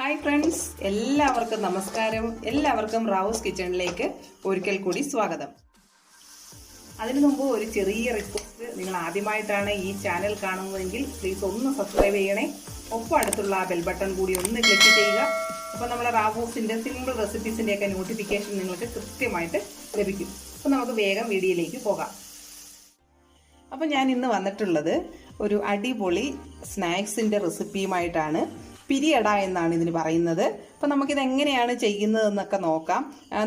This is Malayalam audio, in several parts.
ഹായ് ഫ്രണ്ട്സ്, എല്ലാവർക്കും നമസ്കാരം. എല്ലാവർക്കും റൗസ് കിച്ചണിലേക്ക് ഒരിക്കൽ കൂടി സ്വാഗതം. അതിനു മുമ്പ് ഒരു ചെറിയ റിക്വസ്റ്റ്. നിങ്ങൾ ആദ്യമായിട്ടാണ് ഈ ചാനൽ കാണുന്നതെങ്കിൽ പ്ലീസ് ഒന്ന് സബ്സ്ക്രൈബ് ചെയ്യണേ. ഒപ്പം അടുത്തുള്ള ആ ബെൽ ബട്ടൺ കൂടി ഒന്ന് ക്ലിക്ക് ചെയ്യുക. അപ്പോൾ നമ്മുടെ റാവൂസിൻ്റെ സിമ്പിൾ റെസിപ്പീസിൻ്റെയൊക്കെ നോട്ടിഫിക്കേഷൻ നിങ്ങൾക്ക് കൃത്യമായിട്ട് ലഭിക്കും. അപ്പോൾ നമുക്ക് വേഗം വീഡിയോയിലേക്ക് പോകാം. അപ്പോൾ ഞാൻ ഇന്ന് വന്നിട്ടുള്ളത് ഒരു അടിപൊളി സ്നാക്സിൻ്റെ റെസിപ്പിയുമായിട്ടാണ്. പിരിയട എന്നാണ് ഇതിന് പറയുന്നത്. അപ്പോൾ നമുക്കിത് എങ്ങനെയാണ് ചെയ്യുന്നതെന്നൊക്കെ നോക്കാം.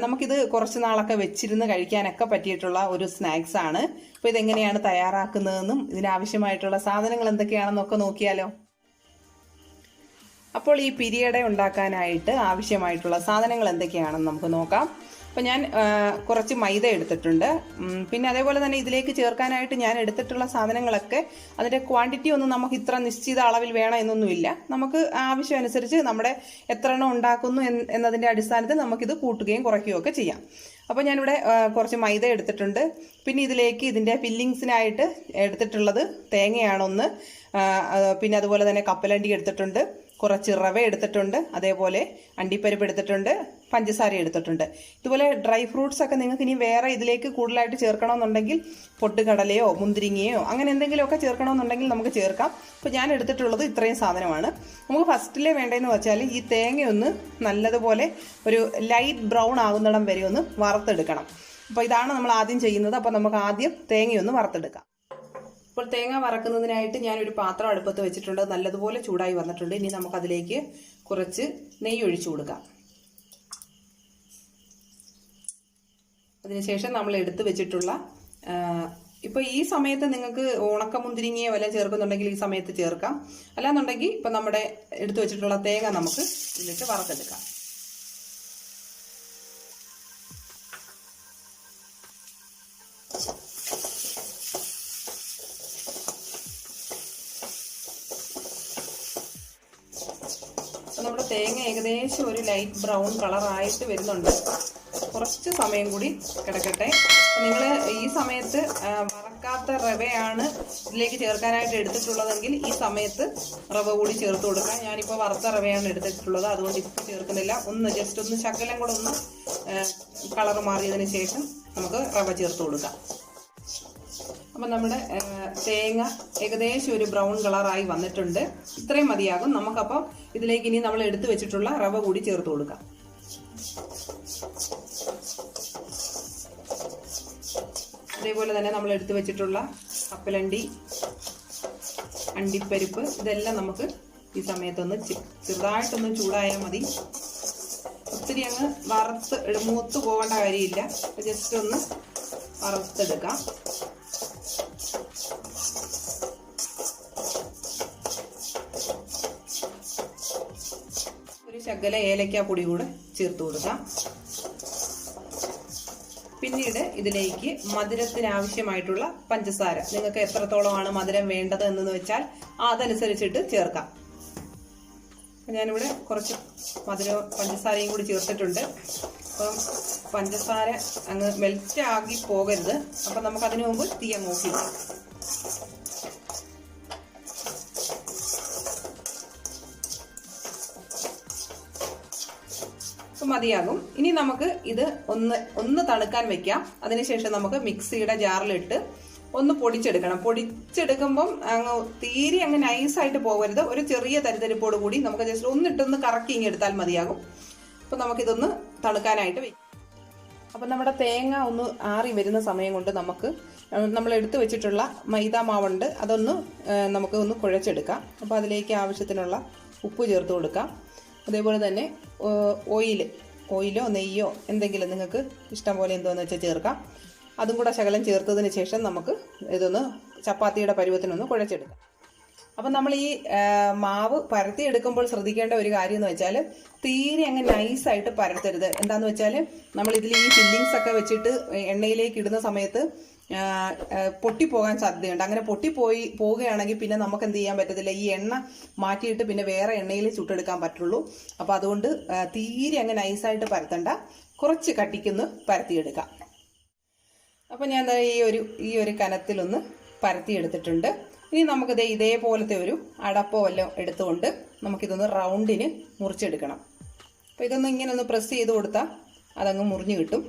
നമുക്കിത് കുറച്ച് നാളൊക്കെ വെച്ചിരുന്ന് കഴിക്കാനൊക്കെ പറ്റിയിട്ടുള്ള ഒരു സ്നാക്സ് ആണ്. അപ്പോൾ ഇതെങ്ങനെയാണ് തയ്യാറാക്കുന്നതെന്നും ഇതിനാവശ്യമായിട്ടുള്ള സാധനങ്ങൾ എന്തൊക്കെയാണെന്നൊക്കെ നോക്കിയാലോ. അപ്പോൾ ഈ പിരിയട ഉണ്ടാക്കാനായിട്ട് ആവശ്യമായിട്ടുള്ള സാധനങ്ങൾ എന്തൊക്കെയാണെന്ന് നമുക്ക് നോക്കാം. അപ്പോൾ ഞാൻ കുറച്ച് മൈദ എടുത്തിട്ടുണ്ട്. പിന്നെ അതേപോലെ തന്നെ ഇതിലേക്ക് ചേർക്കാനായിട്ട് ഞാൻ എടുത്തിട്ടുള്ള സാധനങ്ങളൊക്കെ അതിൻ്റെ ക്വാണ്ടിറ്റി ഒന്നും നമുക്ക് ഇത്ര നിശ്ചിത അളവിൽ വേണം എന്നൊന്നുമില്ല. നമുക്ക് ആവശ്യം അനുസരിച്ച് നമ്മുടെ എത്ര എണ്ണം ഉണ്ടാക്കുന്നു എന്നതിൻ്റെ അടിസ്ഥാനത്തിൽ നമുക്കിത് കൂട്ടുകയും കുറയ്ക്കുകയും ഒക്കെ ചെയ്യാം. അപ്പോൾ ഞാനിവിടെ കുറച്ച് മൈദ എടുത്തിട്ടുണ്ട്. പിന്നെ ഇതിലേക്ക് ഇതിൻ്റെ ഫില്ലിങ്സിനായിട്ട് എടുത്തിട്ടുള്ളത് തേങ്ങയാണൊന്ന്, പിന്നെ അതുപോലെ തന്നെ കപ്പലണ്ടി എടുത്തിട്ടുണ്ട്, കുറച്ച് റവ എടുത്തിട്ടുണ്ട്, അതേപോലെ അണ്ടിപ്പരിപ്പ് എടുത്തിട്ടുണ്ട്, പഞ്ചസാര എടുത്തിട്ടുണ്ട്. ഇതുപോലെ ഡ്രൈ ഫ്രൂട്ട്സ് ഒക്കെ നിങ്ങൾക്ക് ഇനി വേറെ ഇതിലേക്ക് കൂടുതലായിട്ട് ചേർക്കണമെന്നുണ്ടെങ്കിൽ പൊട്ടുകടലയോ മുന്തിരിങ്ങയോ അങ്ങനെ എന്തെങ്കിലുമൊക്കെ ചേർക്കണമെന്നുണ്ടെങ്കിൽ നമുക്ക് ചേർക്കാം. അപ്പോൾ ഞാൻ എടുത്തിട്ടുള്ളത് ഇത്രയും സാധനമാണ്. നമുക്ക് ഫസ്റ്റിലെ വേണ്ടതെന്ന് വെച്ചാൽ ഈ തേങ്ങയൊന്ന് നല്ലതുപോലെ ഒരു ലൈറ്റ് ബ്രൗൺ ആകുന്നിടം വരെ ഒന്ന് വറുത്തെടുക്കണം. അപ്പോൾ ഇതാണ് നമ്മൾ ആദ്യം ചെയ്യുന്നത്. അപ്പോൾ നമുക്ക് ആദ്യം തേങ്ങയൊന്ന് വറുത്തെടുക്കാം. ഇപ്പോൾ തേങ്ങ വറക്കുന്നതിനായിട്ട് ഞാനൊരു പാത്രം അടുപ്പത്ത് വെച്ചിട്ടുണ്ട്. നല്ലതുപോലെ ചൂടായി വന്നിട്ടുണ്ട്. ഇനി നമുക്കതിലേക്ക് കുറച്ച് നെയ്യ് ഒഴിച്ചു കൊടുക്കാം. അതിനുശേഷം നമ്മൾ എടുത്തു വെച്ചിട്ടുള്ള ഇപ്പോൾ ഈ സമയത്ത് നിങ്ങൾക്ക് ഉണക്കമുന്തിരിങ്ങയോ വല്ല ചേർക്കുന്നുണ്ടെങ്കിൽ ഈ സമയത്ത് ചേർക്കാം. അല്ലാന്നുണ്ടെങ്കിൽ ഇപ്പം നമ്മുടെ എടുത്തു വെച്ചിട്ടുള്ള തേങ്ങ നമുക്ക് ഇതിലിട്ട് വറുത്തെടുക്കാം. നമ്മുടെ തേങ്ങ ഏകദേശം ഒരു ലൈറ്റ് ബ്രൗൺ കളറായിട്ട് വരുന്നുണ്ട്. കുറച്ച് സമയം കൂടി കിടക്കട്ടെ. നിങ്ങൾ ഈ സമയത്ത് വറക്കാത്ത റവയാണ് ഇതിലേക്ക് ചേർക്കാനായിട്ട് എടുത്തിട്ടുള്ളതെങ്കിൽ ഈ സമയത്ത് റവ കൂടി ചേർത്ത് കൊടുക്കാം. ഞാനിപ്പോൾ വറുത്ത റവയാണ് എടുത്തിട്ടുള്ളത്, അതുകൊണ്ട് ഇപ്പോൾ ചേർക്കുന്നില്ല. ജസ്റ്റ് ഒന്ന് ശകലം കൂടെ ഒന്ന് കളർ മാറിയതിന് ശേഷം നമുക്ക് റവ ചേർത്ത് കൊടുക്കാം. അപ്പം നമ്മുടെ തേങ്ങ ഏകദേശം ഒരു ബ്രൗൺ കളറായി വന്നിട്ടുണ്ട്. ഇത്രയും മതിയാകും. നമുക്കപ്പം ഇതിലേക്ക് ഇനി നമ്മൾ എടുത്തു വെച്ചിട്ടുള്ള റവ കൂടി ചേർത്ത് കൊടുക്കാം. അതേപോലെ തന്നെ നമ്മൾ എടുത്തു വെച്ചിട്ടുള്ള കപ്പലണ്ടി, അണ്ടിപ്പരിപ്പ് ഇതെല്ലാം നമുക്ക് ഈ സമയത്തൊന്ന് ചെറുതായിട്ടൊന്ന് ചൂടായാൽ മതി. ഒത്തിരി അങ്ങ് മൂത്ത് പോകേണ്ട കാര്യമില്ല. ജസ്റ്റ് ഒന്ന് വറുത്തെടുക്കാം. ശകല ഏലക്ക പൊടി കൂടെ ചേർത്ത് കൊടുക്കാം. പിന്നീട് ഇതിലേക്ക് മധുരത്തിന് ആവശ്യമായിട്ടുള്ള പഞ്ചസാര, നിങ്ങൾക്ക് എത്രത്തോളമാണ് മധുരം വേണ്ടത് എന്ന് വെച്ചാൽ അതനുസരിച്ചിട്ട് ചേർക്കാം. ഞാനിവിടെ കുറച്ച് പഞ്ചസാരയും കൂടി ചേർത്തിട്ടുണ്ട്. അപ്പം പഞ്ചസാര അങ്ങ് മെൽറ്റ് ആക്കി പോകരുത്. അപ്പം നമുക്ക് അതിനു മുമ്പ് തീ അങ്ങ് ഓഫ് ചെയ്യാം. മതിയാകും. ഇനി നമുക്ക് ഇത് ഒന്ന് തണുക്കാൻ വെക്കാം. അതിനുശേഷം നമുക്ക് മിക്സിയുടെ ജാറിലിട്ട് ഒന്ന് പൊടിച്ചെടുക്കണം. പൊടിച്ചെടുക്കുമ്പം തീരെ അങ്ങ് നൈസായിട്ട് പോകരുത്. ഒരു ചെറിയ തരിതരിപ്പോട് കൂടി നമുക്ക് ജസ്റ്റ് ഒന്നിട്ടൊന്ന് കറക്കി എടുത്താൽ മതിയാകും. അപ്പം നമുക്കിതൊന്ന് തണുക്കാനായിട്ട് വെക്കാം. അപ്പം നമ്മുടെ തേങ്ങ ഒന്ന് ആറി വരുന്ന സമയം കൊണ്ട് നമ്മൾ എടുത്തു വെച്ചിട്ടുള്ള മൈദ മാവുണ്ട്, അതൊന്ന് നമുക്ക് ഒന്ന് കുഴച്ചെടുക്കാം. അപ്പോൾ അതിലേക്ക് ആവശ്യത്തിനുള്ള ഉപ്പ് ചേർത്ത് കൊടുക്കാം. അതേപോലെ തന്നെ ഓയിലോ നെയ്യോ എന്തെങ്കിലും നിങ്ങൾക്ക് ഇഷ്ടം പോലെ എന്തോന്ന് വെച്ചാൽ ചേർക്കാം. അതും കൂടെ ശകലം ചേർത്തതിന് ശേഷം നമുക്ക് ഇതൊന്ന് ചപ്പാത്തിയുടെ പരുവത്തിനൊന്ന് കുഴച്ചെടുക്കാം. അപ്പം നമ്മൾ ഈ മാവ് പരത്തിയെടുക്കുമ്പോൾ ശ്രദ്ധിക്കേണ്ട ഒരു കാര്യം എന്ന് വെച്ചാൽ തീരെ അങ്ങ് നൈസായിട്ട് പരത്തരുത്. എന്താണെന്ന് വെച്ചാൽ നമ്മൾ ഇതിൽ ഈ ഫില്ലിങ്സ് ഒക്കെ വെച്ചിട്ട് എണ്ണയിലേക്ക് ഇടുന്ന സമയത്ത് പൊട്ടിപ്പോകാൻ സാധ്യതയുണ്ട്. അങ്ങനെ പോവുകയാണെങ്കിൽ പിന്നെ നമുക്ക് എന്ത് ചെയ്യാൻ പറ്റത്തില്ല. ഈ എണ്ണ മാറ്റിയിട്ട് പിന്നെ വേറെ എണ്ണയിൽ ചുട്ടെടുക്കാൻ പറ്റുള്ളൂ. അപ്പോൾ അതുകൊണ്ട് തീരെ അങ്ങ് നൈസായിട്ട് പരത്തണ്ട, കുറച്ച് കട്ടിക്കൊന്ന് പരത്തിയെടുക്കാം. അപ്പോൾ ഞാൻ ഈ ഒരു കനത്തിലൊന്ന് പരത്തിയെടുത്തിട്ടുണ്ട്. ഇനി നമുക്കിത് ഇതേപോലത്തെ ഒരു അടപ്പോ വല്ലതും എടുത്തുകൊണ്ട് നമുക്കിതൊന്ന് റൗണ്ടിന് മുറിച്ചെടുക്കണം. അപ്പോൾ ഇതൊന്ന് ഇങ്ങനെ ഒന്ന് പ്രസ് ചെയ്ത് കൊടുത്താൽ അതങ്ങ് മുറിഞ്ഞ് കിട്ടും.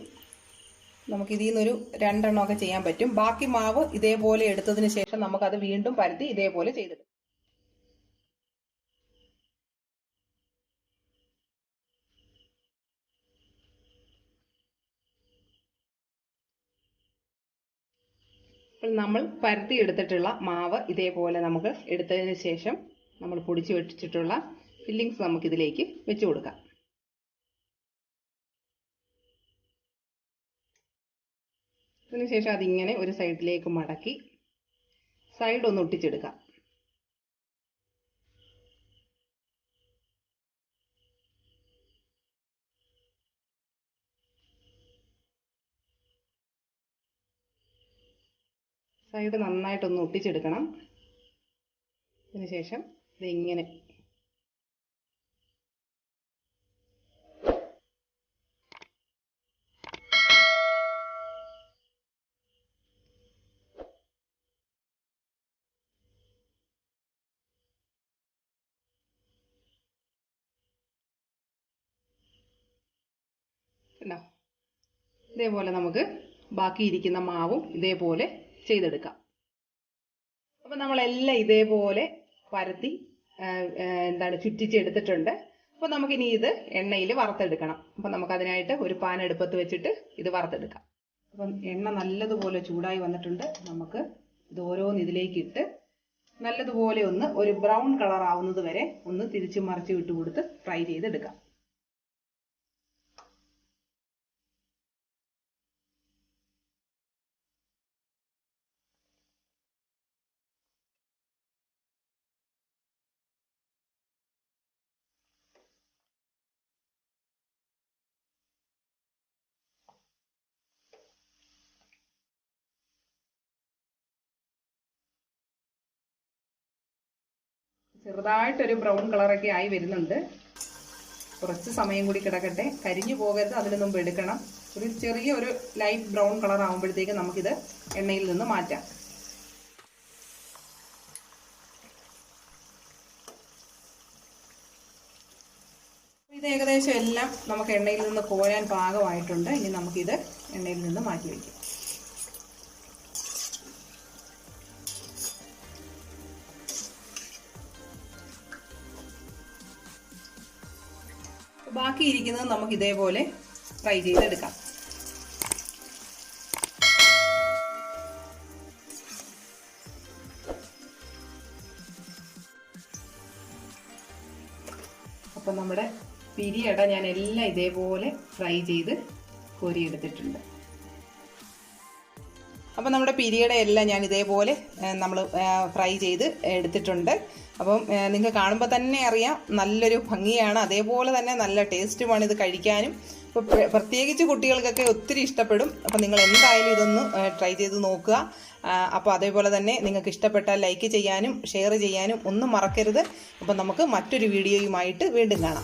നമുക്കിതിൽ നിന്നൊരു 2 എണ്ണമൊക്കെ ചെയ്യാൻ പറ്റും. ബാക്കി മാവ് ഇതേപോലെ എടുത്തതിന് ശേഷം നമുക്കത് വീണ്ടും പരത്തി ഇതേപോലെ ചെയ്തെടുക്കും. അപ്പോൾ നമ്മൾ പരത്തി എടുത്തിട്ടുള്ള മാവ് ഇതേപോലെ നമുക്ക് എടുത്തതിന് ശേഷം നമ്മൾ പൊടിച്ച് വെച്ചിട്ടുള്ള ഫില്ലിങ്സ് നമുക്കിതിലേക്ക് വെച്ച് കൊടുക്കാം. അതിനുശേഷം അതിങ്ങനെ ഒരു സൈഡിലേക്ക് മടക്കി സൈഡ് ഒന്ന് ഒട്ടിച്ചെടുക്കാം. സൈഡ് നന്നായിട്ടൊന്ന് ഒട്ടിച്ചെടുക്കണം. അതിനുശേഷം ഇതിങ്ങനെ ഇതേപോലെ നമുക്ക് ബാക്കിയിരിക്കുന്ന മാവും ഇതേപോലെ ചെയ്തെടുക്കാം. അപ്പം നമ്മളെല്ലാം ഇതേപോലെ പരത്തി ചുറ്റിച്ചെടുത്തിട്ടുണ്ട്. അപ്പോൾ നമുക്കിനി ഇത് എണ്ണയിൽ വറുത്തെടുക്കണം. അപ്പം നമുക്കതിനായിട്ട് ഒരു പാൻ അടുപ്പത്ത് വെച്ചിട്ട് ഇത് വറുത്തെടുക്കാം. അപ്പം എണ്ണ നല്ലതുപോലെ ചൂടായി വന്നിട്ടുണ്ട്. നമുക്ക് ഇത് ഓരോന്ന് ഇതിലേക്ക് ഇട്ട് നല്ലതുപോലെ ഒന്ന് ഒരു ബ്രൗൺ കളർ ആവുന്നത് വരെ ഒന്ന് തിരിച്ചു മറിച്ച് വിട്ട് കൊടുത്ത് ഫ്രൈ ചെയ്തെടുക്കാം. ചെറുതായിട്ടൊരു ബ്രൗൺ കളറൊക്കെ ആയി വരുന്നുണ്ട്. കുറച്ച് സമയം കൂടി കിടക്കട്ടെ, കരിഞ്ഞു പോകരുത്. അതിന് മുമ്പ് എടുക്കണം. ഒരു ചെറിയ ഒരു ലൈറ്റ് ബ്രൗൺ കളർ ആകുമ്പോഴത്തേക്ക് നമുക്കിത് എണ്ണയിൽ നിന്ന് മാറ്റാം. ഇത് ഏകദേശം എല്ലാം നമുക്ക് എണ്ണയിൽ നിന്ന് കോരാൻ പാകമായിട്ടുണ്ട്. ഇനി നമുക്കിത് എണ്ണയിൽ നിന്ന് മാറ്റി വയ്ക്കാം. ബാക്കിയിരിക്കുന്നത് നമുക്ക് ഇതേപോലെ ഫ്രൈ ചെയ്തെടുക്കാം. അപ്പം നമ്മുടെ പിരിയട ഞാൻ എല്ലാം ഇതേപോലെ ഫ്രൈ ചെയ്ത് കോരിയെടുത്തിട്ടുണ്ട്. അപ്പം നമ്മുടെ പിരിയട എല്ലാം ഞാൻ ഇതേപോലെ നമ്മൾ ഫ്രൈ ചെയ്ത് എടുത്തിട്ടുണ്ട്. അപ്പം നിങ്ങൾക്ക് കാണുമ്പോൾ തന്നെ അറിയാം നല്ലൊരു ഭംഗിയാണ്, അതേപോലെ തന്നെ നല്ല ടേസ്റ്റുമാണ് ഇത് കഴിക്കാനും. അപ്പോൾ പ്രത്യേകിച്ച് കുട്ടികൾക്കൊക്കെ ഒത്തിരി ഇഷ്ടപ്പെടും. അപ്പം നിങ്ങൾ എന്തായാലും ഇതൊന്ന് ട്രൈ ചെയ്ത് നോക്കുക. അപ്പോൾ അതേപോലെ തന്നെ നിങ്ങൾക്ക് ഇഷ്ടപ്പെട്ടാൽ ലൈക്ക് ചെയ്യാനും ഷെയർ ചെയ്യാനും ഒന്നും മറക്കരുത്. അപ്പം നമുക്ക് മറ്റൊരു വീഡിയോയുമായിട്ട് വീണ്ടും കാണാം.